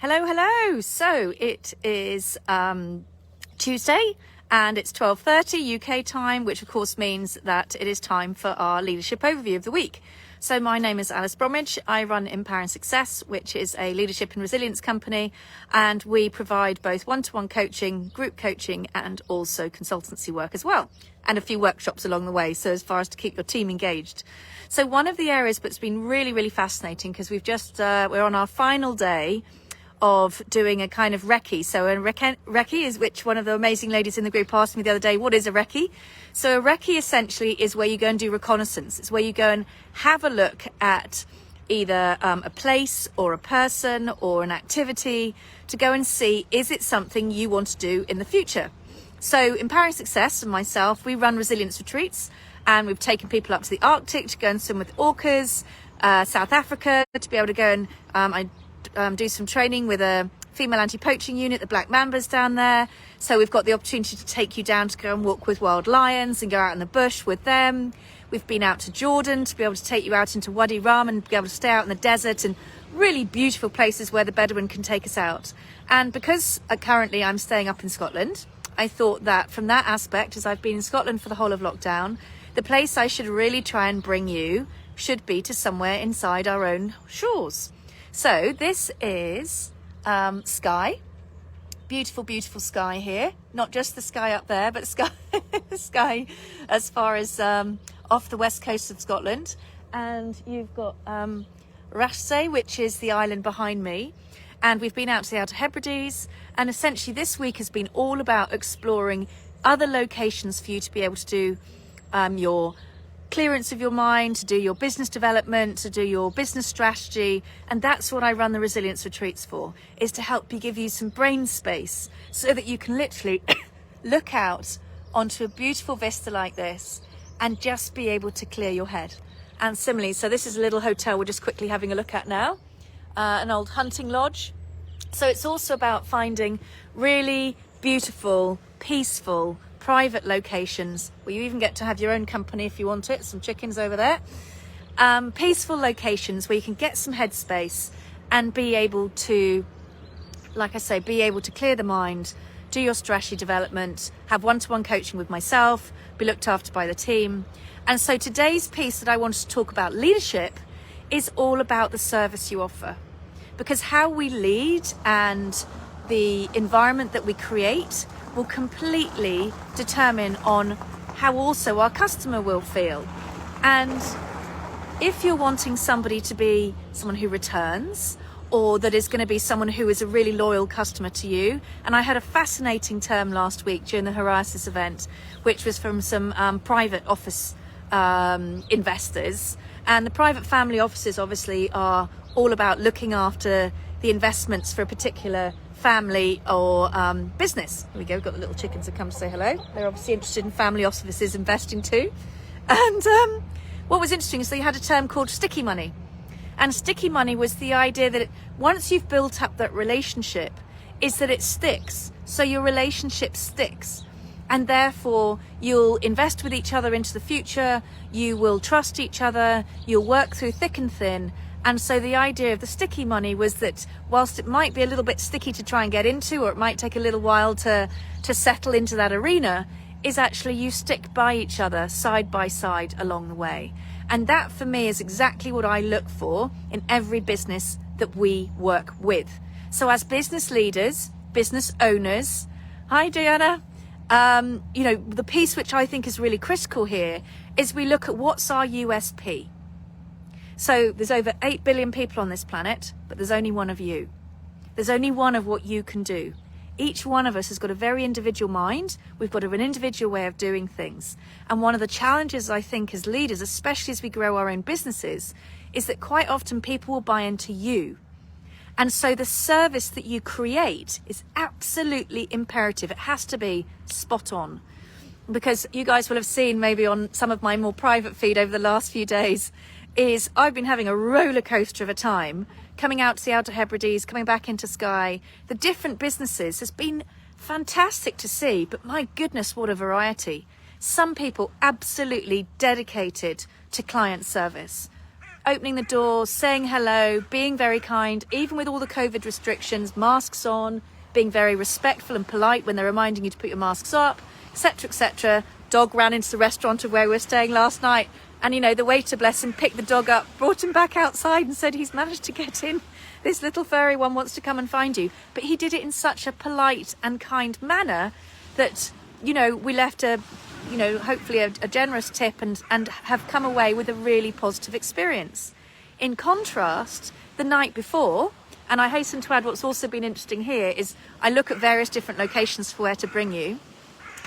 Hello, hello. So it is Tuesday and it's 12:30 UK time, which of course means that it is time for our leadership overview of the week. So my name is Alice Bromwich. I run Empowering Success, which is a leadership and resilience company, and we provide both one-to-one coaching, group coaching, and also consultancy work as well, and a few workshops along the way, so as far as to keep your team engaged. So one of the areas that's been really fascinating, because we've just we're on our final day of doing a kind of recce. So a recce is, which one of the amazing ladies in the group asked me the other day, what is a recce? So a recce essentially is where you go and do reconnaissance. It's where you go and have a look at either a place or a person or an activity to go and see, is it something you want to do in the future? So Empowering Success and myself, we run resilience retreats, and we've taken people up to the Arctic to go and swim with orcas, South Africa to be able to go and do some training with a female anti-poaching unit, the Black Mambas down there. So we've got the opportunity to take you down to go and walk with wild lions and go out in the bush with them. We've been out to Jordan to be able to take you out into Wadi Rum and be able to stay out in the desert and really beautiful places where the Bedouin can take us out. And because currently I'm staying up in Scotland, I thought that from that aspect, as I've been in Scotland for the whole of lockdown, the place I should really try and bring you should be to somewhere inside our own shores. So this is Skye, beautiful Skye here, not just the sky up there, but Skye, Skye as far as off the west coast of Scotland. And you've got Rathsay, which is the island behind me. And we've been out to the Outer Hebrides, and essentially this week has been all about exploring other locations for you to be able to do your clearance of your mind, to do your business development, to do your business strategy. And that's what I run the resilience retreats for, is to help you, give you some brain space so that you can literally look out onto a beautiful vista like this and just be able to clear your head. And similarly, so this is a little hotel we're just quickly having a look at now, an old hunting lodge. So it's also about finding really beautiful, peaceful, private locations where you even get to have your own company if you want it, some chickens over there. Peaceful locations where you can get some headspace and be able to, like I say, be able to clear the mind, do your strategy development, have one-to-one coaching with myself, be looked after by the team. And so today's piece that I wanted to talk about leadership is all about the service you offer, because how we lead and the environment that we create will completely determine on how also our customer will feel. And if you're wanting somebody to be someone who returns, or that is going to be someone who is a really loyal customer to you, and I had a fascinating term last week during the Horizons event, which was from some private office investors. And the private family offices obviously are all about looking after the investments for a particular family or business. Here we go, we've got the little chickens that come to say hello. They're obviously interested in family offices investing too. And what was interesting is they had a term called sticky money. And sticky money was the idea that once you've built up that relationship, is that it sticks. So your relationship sticks. And therefore you'll invest with each other into the future, you will trust each other, you'll work through thick and thin. And so the idea of the sticky money was that whilst it might be a little bit sticky to try and get into, or it might take a little while to settle into that arena, is actually you stick by each other side by side along the way. And that for me is exactly what I look for in every business that we work with. So as business leaders, business owners, hi Diana, you know, the piece which I think is really critical here is we look at what's our USP. So there's over 8 billion people on this planet, but there's only one of you. There's only one of what you can do. Each one of us has got a very individual mind. We've got an individual way of doing things. And one of the challenges I think as leaders, especially as we grow our own businesses, is that quite often people will buy into you. And so the service that you create is absolutely imperative. It has to be spot on. Because you guys will have seen maybe on some of my more private feed over the last few days, is I've been having a roller coaster of a time coming out to the Outer Hebrides, coming back into Skye. The different businesses has been fantastic to see, but my goodness, what a variety. Some people absolutely dedicated to client service, opening the doors, saying hello, being very kind, even with all the COVID restrictions, masks on, being very respectful and polite when they're reminding you to put your masks up, etc., etc. Dog ran into the restaurant of where we were staying last night, and the waiter, bless him, picked the dog up, brought him back outside and said he's managed to get in. This little furry one wants to come and find you. But he did it in such a polite and kind manner that, we left hopefully a generous tip and have come away with a really positive experience. In contrast, the night before, and I hasten to add what's also been interesting here is I look at various different locations for where to bring you.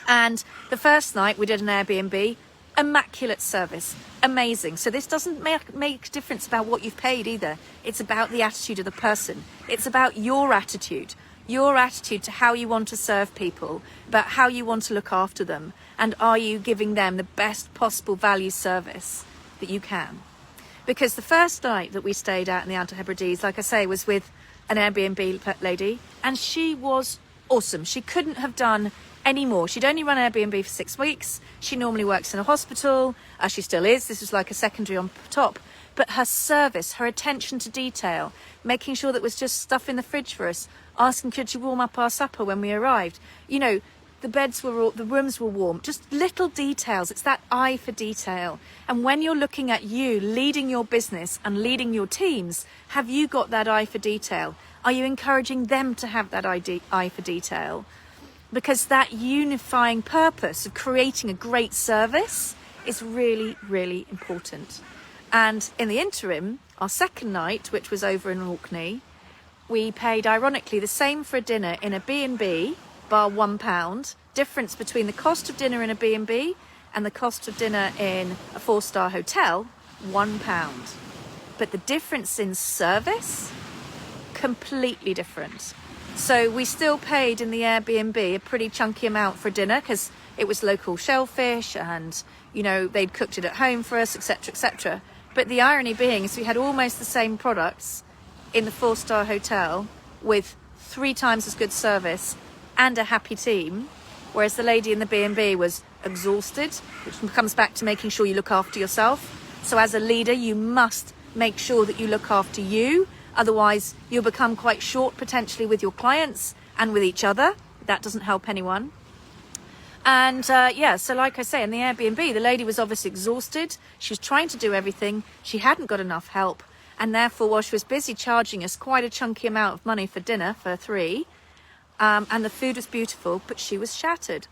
And the first night we did an Airbnb, immaculate service, amazing. So this doesn't make a difference about what you've paid either. It's about the attitude of the person. It's about your attitude to how you want to serve people, about how you want to look after them, and are you giving them the best possible value service that you can. Because the first night that we stayed at in the Outer Hebrides, like I say, was with an Airbnb lady, and she was awesome. She couldn't have done any more. She'd only run Airbnb for 6 weeks. She normally works in a hospital. She still is. This was like a secondary on top. But her service, her attention to detail, making sure that was just stuff in the fridge for us, asking could you warm up our supper when we arrived. The beds were, the rooms were warm, just little details. It's that eye for detail. And when you're looking at you leading your business and leading your teams, have you got that eye for detail? Are you encouraging them to have that eye for detail? Because that unifying purpose of creating a great service is really, really important. And in the interim, our second night, which was over in Orkney, we paid ironically the same for a dinner in a B&B, bar £1. Difference between the cost of dinner in a B&B and the cost of dinner in a 4-star hotel, £1. But the difference in service, completely different. So we still paid in the Airbnb a pretty chunky amount for dinner because it was local shellfish and, they'd cooked it at home for us, etc., etc. But the irony being is we had almost the same products in the 4-star hotel with 3 times as good service and a happy team, whereas the lady in the B&B was exhausted, which comes back to making sure you look after yourself. So as a leader, you must make sure that you look after you. Otherwise, you'll become quite short potentially with your clients and with each other. That doesn't help anyone. And so like I say, in the Airbnb, the lady was obviously exhausted. She was trying to do everything. She hadn't got enough help. And therefore, while she was busy charging us quite a chunky amount of money for dinner for 3, and the food was beautiful, but she was shattered.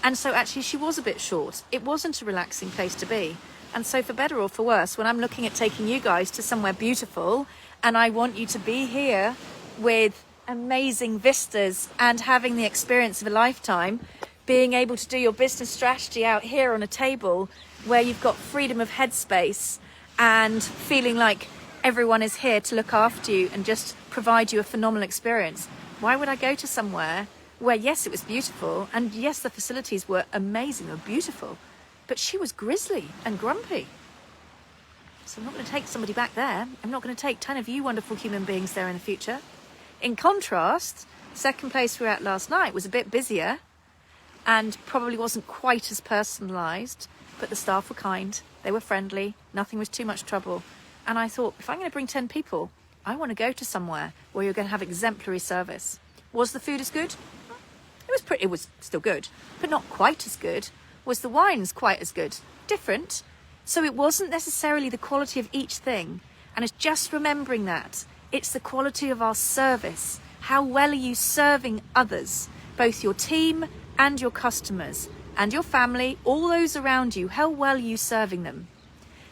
And so actually she was a bit short. It wasn't a relaxing place to be. And so for better or for worse, when I'm looking at taking you guys to somewhere beautiful, and I want you to be here with amazing vistas and having the experience of a lifetime, being able to do your business strategy out here on a table where you've got freedom of headspace and feeling like everyone is here to look after you and just provide you a phenomenal experience. Why would I go to somewhere where, yes, it was beautiful, and yes, the facilities were amazing, they were beautiful, but she was grisly and grumpy. So I'm not going to take somebody back there. I'm not going to take 10 of you wonderful human beings there in the future. In contrast, the second place we were at last night was a bit busier and probably wasn't quite as personalised, but the staff were kind, they were friendly, nothing was too much trouble. And I thought, if I'm going to bring 10 people, I want to go to somewhere where you're going to have exemplary service. Was the food as good? It was still good, but not quite as good. Was the wines quite as good? Different. So it wasn't necessarily the quality of each thing. And it's just remembering that. It's the quality of our service. How well are you serving others, both your team and your customers and your family, all those around you? How well are you serving them?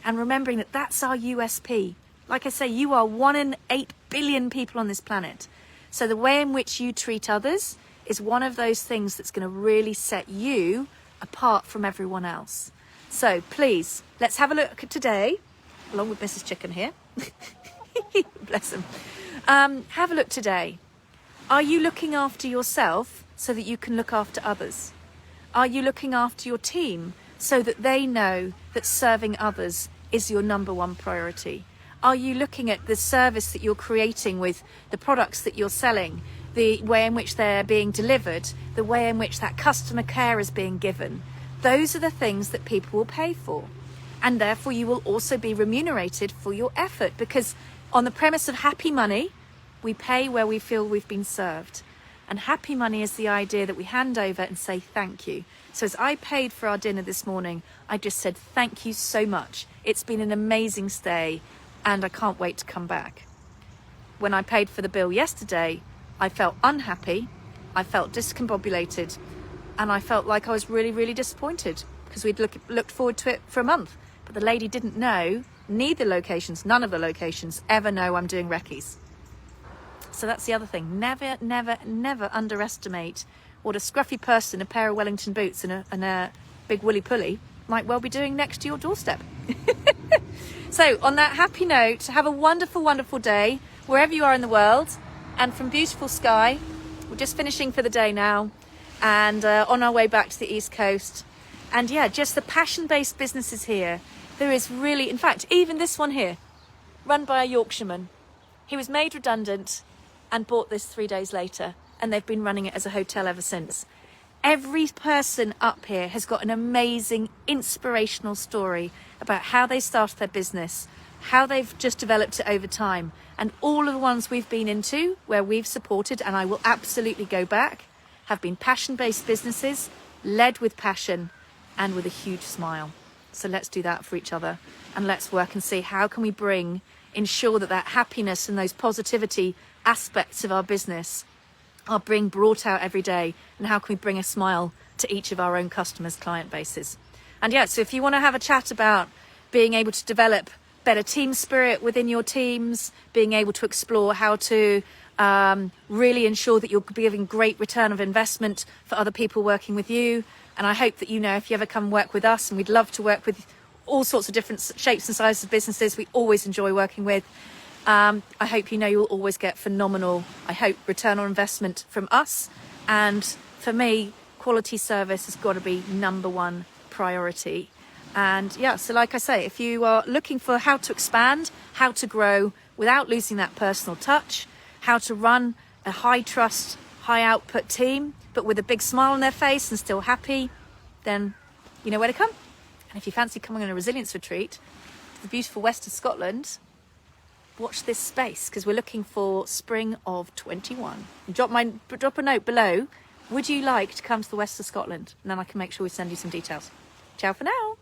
And remembering that that's our USP. Like I say, you are 1 in 8 billion people on this planet. So the way in which you treat others is one of those things that's going to really set you apart from everyone else. So please, let's have a look at today, along with Mrs. Chicken here. Bless him. Have a look today. Are you looking after yourself so that you can look after others? Are you looking after your team so that they know that serving others is your number 1 priority? Are you looking at the service that you're creating with the products that you're selling, the way in which they're being delivered, the way in which that customer care is being given? Those are the things that people will pay for. and therefore you will also be remunerated for your effort, because on the premise of happy money, we pay where we feel we've been served. And happy money is the idea that we hand over and say thank you. So as I paid for our dinner this morning, I just said thank you so much. It's been an amazing stay and I can't wait to come back. When I paid for the bill yesterday, I felt unhappy, I felt discombobulated, and I felt like I was really, really disappointed because we'd looked forward to it for a month. But the lady didn't know, none of the locations ever know I'm doing recce's. So that's the other thing. Never, never, never underestimate what a scruffy person, a pair of Wellington boots and a big woolly pulley might well be doing next to your doorstep. So on that happy note, have a wonderful, wonderful day wherever you are in the world. And from beautiful Skye, we're just finishing for the day now and on our way back to the East Coast. And yeah, just the passion-based businesses here. There is really, in fact, even this one here, run by a Yorkshireman. He was made redundant and bought this 3 days later, and they've been running it as a hotel ever since. Every person up here has got an amazing, inspirational story about how they started their business, how they've just developed it over time. And all of the ones we've been into, where we've supported, and I will absolutely go back, have been passion-based businesses, led with passion and with a huge smile. So let's do that for each other, and let's work and see how can we ensure that happiness and those positivity aspects of our business are being brought out every day, and how can we bring a smile to each of our own customers' client bases. And yeah, so if you want to have a chat about being able to develop better team spirit within your teams, being able to explore how to really ensure that you're giving great return of investment for other people working with you. And I hope that, if you ever come work with us, and we'd love to work with all sorts of different shapes and sizes of businesses we always enjoy working with. I hope you'll always get phenomenal, return on investment from us. And for me, quality service has got to be number one priority. And yeah, so like I say, if you are looking for how to expand, how to grow without losing that personal touch, how to run a high trust, high output team, but with a big smile on their face and still happy, then you know where to come. And if you fancy coming on a resilience retreat to the beautiful west of Scotland, watch this space, because we're looking for spring of 21. Drop a note below. Would you like to come to the west of Scotland? And then I can make sure we send you some details. Ciao for now.